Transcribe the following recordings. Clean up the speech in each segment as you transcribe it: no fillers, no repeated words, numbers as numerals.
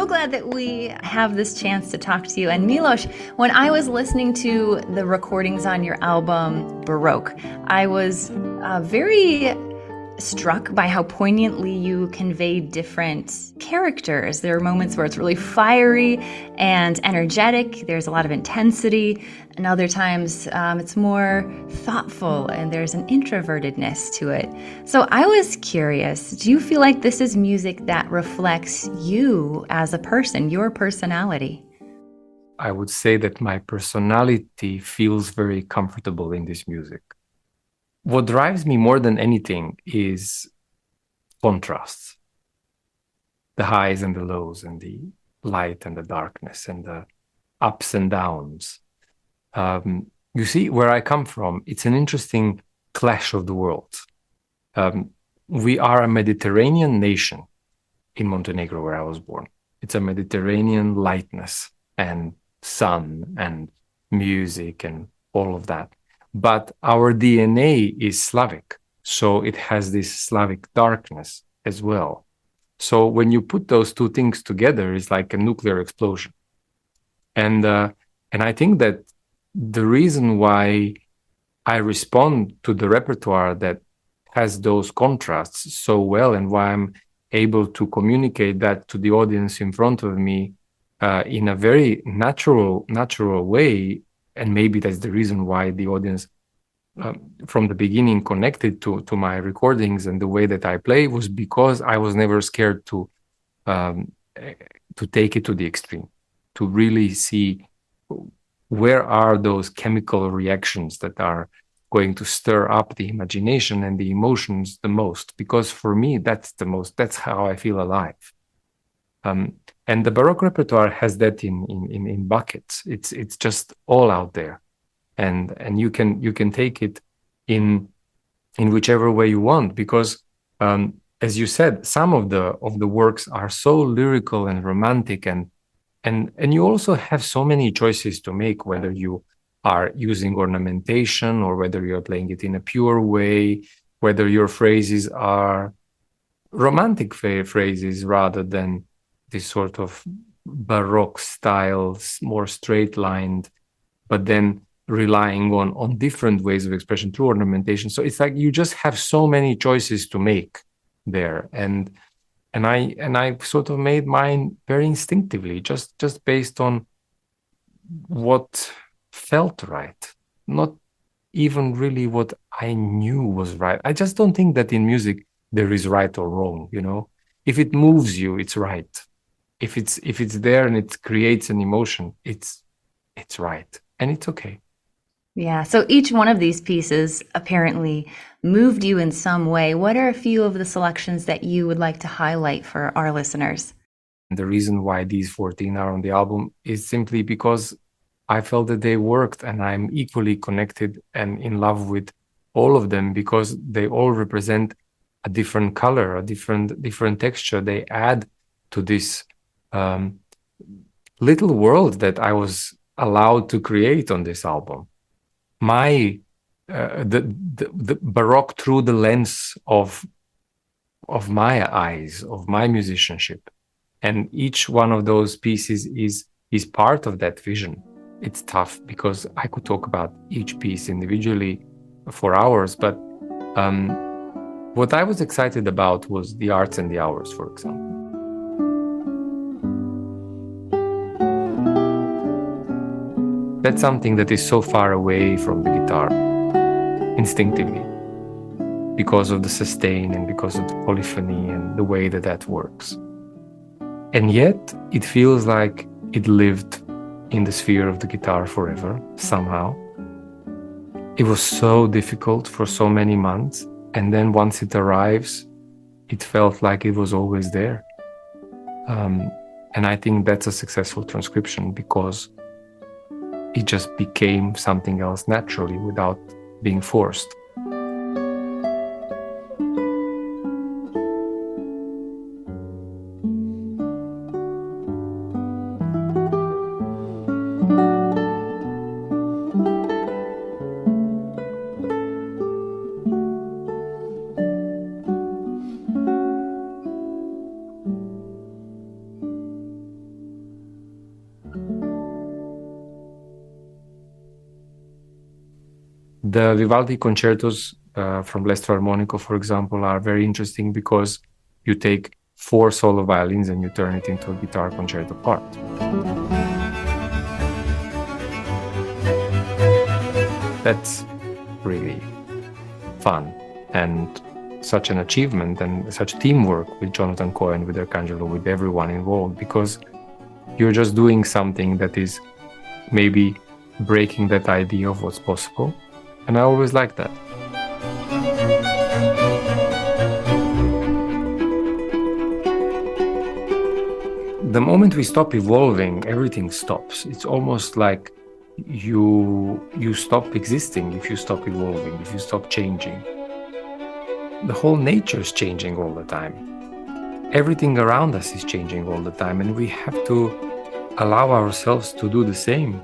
glad that we have this chance to talk to you. And Miloš, when I was listening to the recordings on your album Baroque, I was very struck by how poignantly you convey different characters. There are moments where it's really fiery and energetic. There's a lot of intensity. And other times it's more thoughtful and there's an introvertedness to it. So I was curious, do you feel like this is music that reflects you as a person, your personality? I would say that my personality feels very comfortable in this music. What drives me more than anything is contrasts. The highs and the lows and the light and the darkness and the ups and downs. You see, where I come from, it's an interesting clash of the worlds. We are a Mediterranean nation in Montenegro, where I was born. It's a Mediterranean lightness and sun and music and all of that. But our DNA is Slavic, so it has this Slavic darkness as well. So when you put those two things together, it's like a nuclear explosion. And I think that the reason why I respond to the repertoire that has those contrasts so well, and why I'm able to communicate that to the audience in front of me in a very natural way, and maybe that's the reason why the audience from the beginning connected to my recordings and the way that I play, was because I was never scared to take it to the extreme, to really see where are those chemical reactions that are going to stir up the imagination and the emotions the most. Because for me, that's how I feel alive. And the Baroque repertoire has that in buckets. It's just all out there, and you can take it in whichever way you want. Because as you said, some of the works are so lyrical and romantic, and you also have so many choices to make, whether you are using ornamentation or whether you're playing it in a pure way, whether your phrases are romantic phrases rather than this sort of Baroque style, more straight-lined, but then relying on different ways of expression through ornamentation. So it's like you just have so many choices to make there. And I sort of made mine very instinctively, just based on what felt right, not even really what I knew was right. I just don't think that in music there is right or wrong, you know? If it moves you, it's right. If it's there and it creates an emotion, it's right, and it's okay. Yeah, so each one of these pieces apparently moved you in some way. What are a few of the selections that you would like to highlight for our listeners? The reason why these 14 are on the album is simply because I felt that they worked, and I'm equally connected and in love with all of them, because they all represent a different color, a different texture. They add to this little world that I was allowed to create on this album. The Baroque through the lens of my eyes, of my musicianship, and each one of those pieces is part of that vision. It's tough because I could talk about each piece individually for hours, but what I was excited about was the arts and the hours, for example. That's something that is so far away from the guitar, instinctively, because of the sustain and because of the polyphony and the way that works. And yet, it feels like it lived in the sphere of the guitar forever, somehow. It was so difficult for so many months, and then once it arrives, it felt like it was always there. And I think that's a successful transcription, because it just became something else naturally without being forced. The Vivaldi concertos from L'Estro Armonico, for example, are very interesting because you take 4 solo violins and you turn it into a guitar concerto part. That's really fun and such an achievement and such teamwork with Jonathan Cohen, with Arcangelo, with everyone involved, because you're just doing something that is maybe breaking that idea of what's possible. And I always like that. The moment we stop evolving, everything stops. It's almost like you stop existing if you stop evolving, if you stop changing. The whole nature is changing all the time. Everything around us is changing all the time, and we have to allow ourselves to do the same.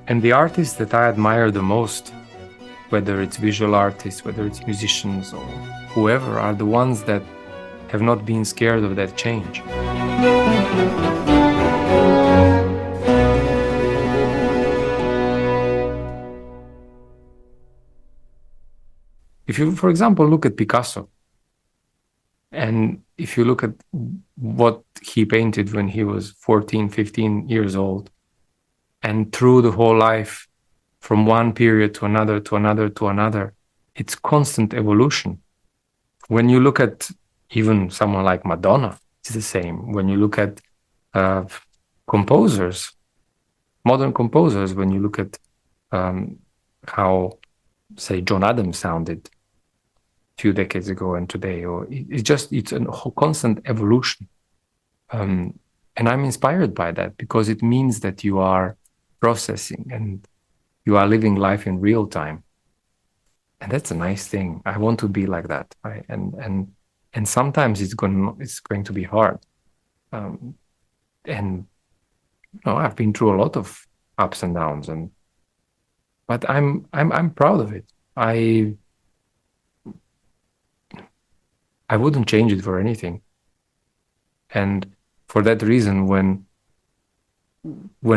And the artists that I admire the most, whether it's visual artists, whether it's musicians or whoever, are the ones that have not been scared of that change. If you, for example, look at Picasso, and if you look at what he painted when he was 14, 15 years old, and through the whole life, from one period to another, to another, to another, it's constant evolution. When you look at even someone like Madonna, it's the same. When you look at composers, modern composers, when you look at how, say, John Adams sounded a few decades ago and today, or it's a constant evolution. And I'm inspired by that because it means that you are processing and you are living life in real time. And that's a nice thing. I want to be like that. Right? And sometimes it's going to be hard. And I've been through a lot of ups and downs, but I'm proud of it. I wouldn't change it for anything. And for that reason, when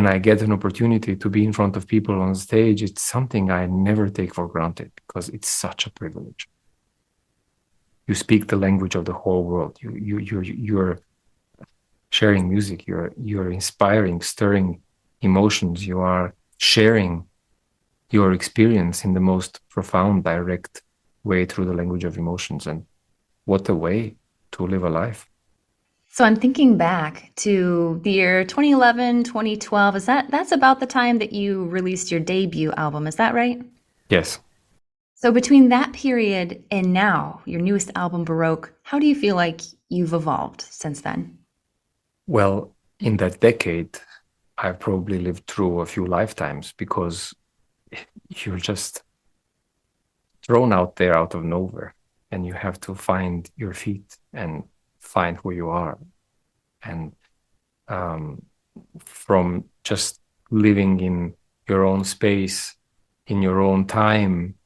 I get an opportunity to be in front of people on stage, it's something I never take for granted because it's such a privilege. You speak the language of the whole world. You're sharing music. You're inspiring, stirring emotions. You are sharing your experience in the most profound, direct way through the language of emotions. And what a way to live a life. So I'm thinking back to the year 2011, 2012. That's about the time that you released your debut album. Is that right? Yes. So between that period and now, your newest album, Baroque, how do you feel like you've evolved since then? Well, in that decade, I've probably lived through a few lifetimes because you're just thrown out there out of nowhere and you have to find your feet and find who you are. And from just living in your own space, in your own time,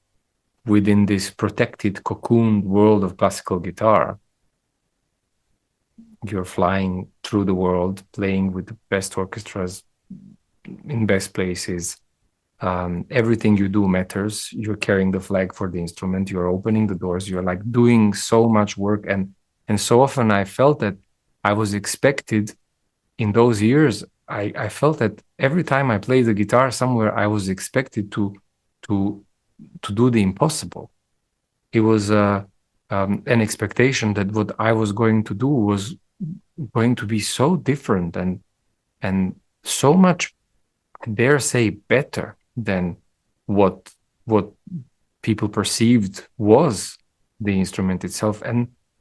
within this protected, cocooned world of classical guitar, you're flying through the world, playing with the best orchestras in best places. Everything you do matters. You're carrying the flag for the instrument. You're opening the doors. You're like doing so much work. And so often I felt that I was expected in those years. I felt that every time I played the guitar somewhere, I was expected to do the impossible. It was an expectation that what I was going to do was going to be so different and so much, I dare say, better than what people perceived was the instrument itself.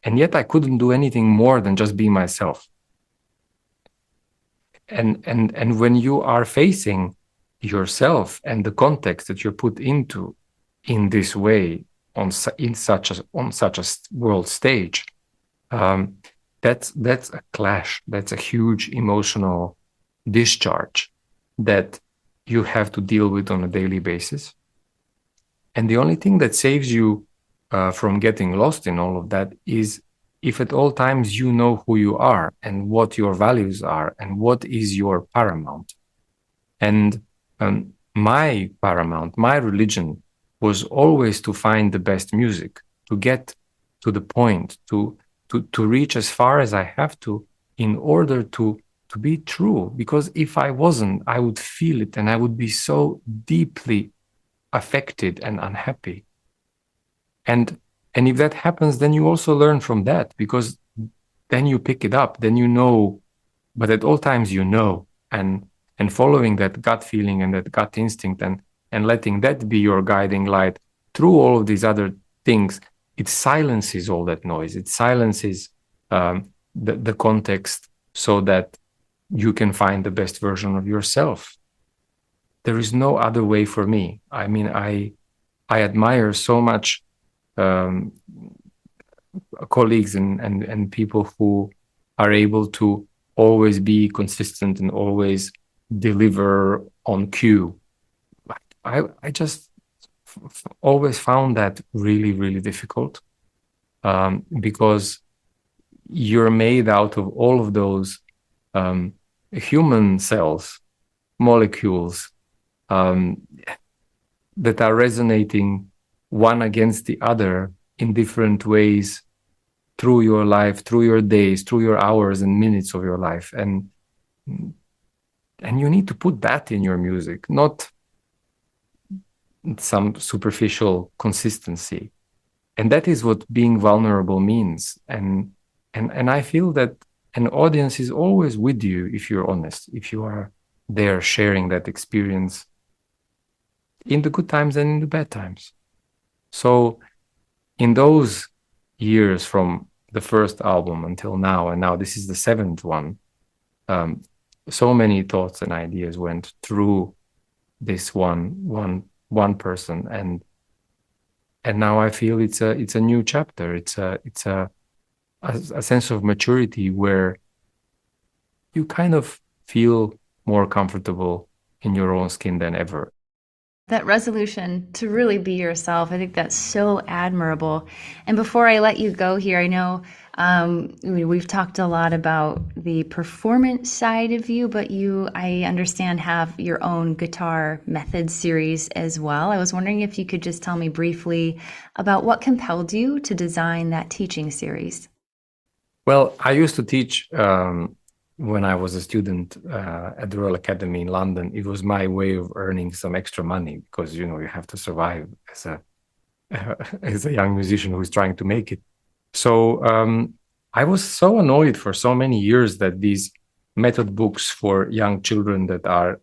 And yet I couldn't do anything more than just be myself. And when you are facing yourself and the context that you're put into in this way on such a world stage, that's a clash. That's a huge emotional discharge that you have to deal with on a daily basis. And the only thing that saves you from getting lost in all of that is if at all times you know who you are and what your values are and what is your paramount. And my paramount, my religion was always to find the best music, to get to the point, to reach as far as I have to in order to be true. Because if I wasn't, I would feel it and I would be so deeply affected and unhappy. And if that happens, then you also learn from that, because then you pick it up, then you know, but at all times you know, and following that gut feeling and that gut instinct and letting that be your guiding light through all of these other things, it silences all that noise. It silences the context so that you can find the best version of yourself. There is no other way for me. I mean, I admire so much colleagues and people who are able to always be consistent and always deliver on cue. I just always found that really, really difficult, because you're made out of all of those human cells, molecules that are resonating one against the other in different ways through your life, through your days, through your hours and minutes of your life. And you need to put that in your music, not some superficial consistency. And that is what being vulnerable means. And I feel that an audience is always with you if you're honest, if you are there sharing that experience in the good times and in the bad times. So in those years from the first album until now, and now this is the 7th one, so many thoughts and ideas went through this one person, and now I feel it's a new chapter. It's a sense of maturity where you kind of feel more comfortable in your own skin than ever. That resolution to really be yourself, I think that's so admirable. And before I let you go here, I know we've talked a lot about the performance side of you, but you, I understand, have your own guitar method series as well. I was wondering if you could just tell me briefly about what compelled you to design that teaching series. Well, I used to teach when I was a student at the Royal Academy in London. It was my way of earning some extra money, because you have to survive as a young musician who is trying to make it. So I was so annoyed for so many years that these method books for young children that are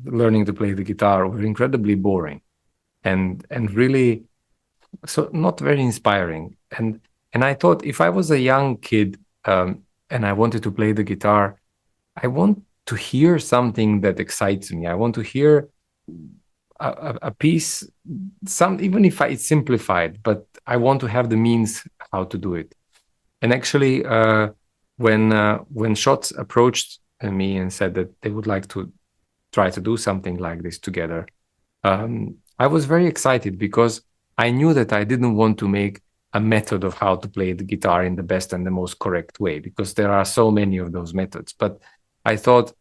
learning to play the guitar were incredibly boring and really so not very inspiring. And I thought, if I was a young kid and I wanted to play the guitar, I want to hear something that excites me. I want to hear a piece, even if it's simplified, but I want to have the means how to do it. And actually, when Shots approached me and said that they would like to try to do something like this together, I was very excited, because I knew that I didn't want to make a method of how to play the guitar in the best and the most correct way, because there are so many of those methods. But I thought,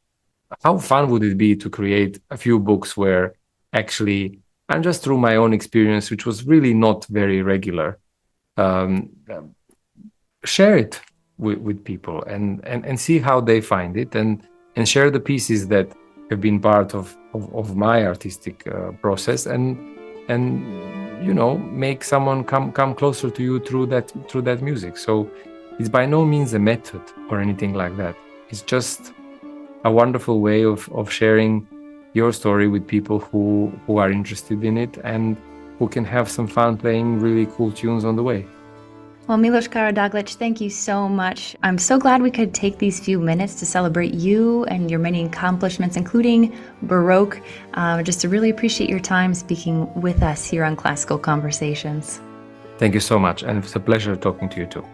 how fun would it be to create a few books where actually I'm just, through my own experience, which was really not very regular, share it with people and see how they find it, and share the pieces that have been part of my artistic process, and make someone come closer to you through that music. So it's by no means a method or anything like that. It's just a wonderful way of sharing your story with people who are interested in it and who can have some fun playing really cool tunes on the way. Well, Miloš Karadaglić, thank you so much. I'm so glad we could take these few minutes to celebrate you and your many accomplishments, including Baroque, just to really appreciate your time speaking with us here on Classical Conversations. Thank you so much, and it's a pleasure talking to you too.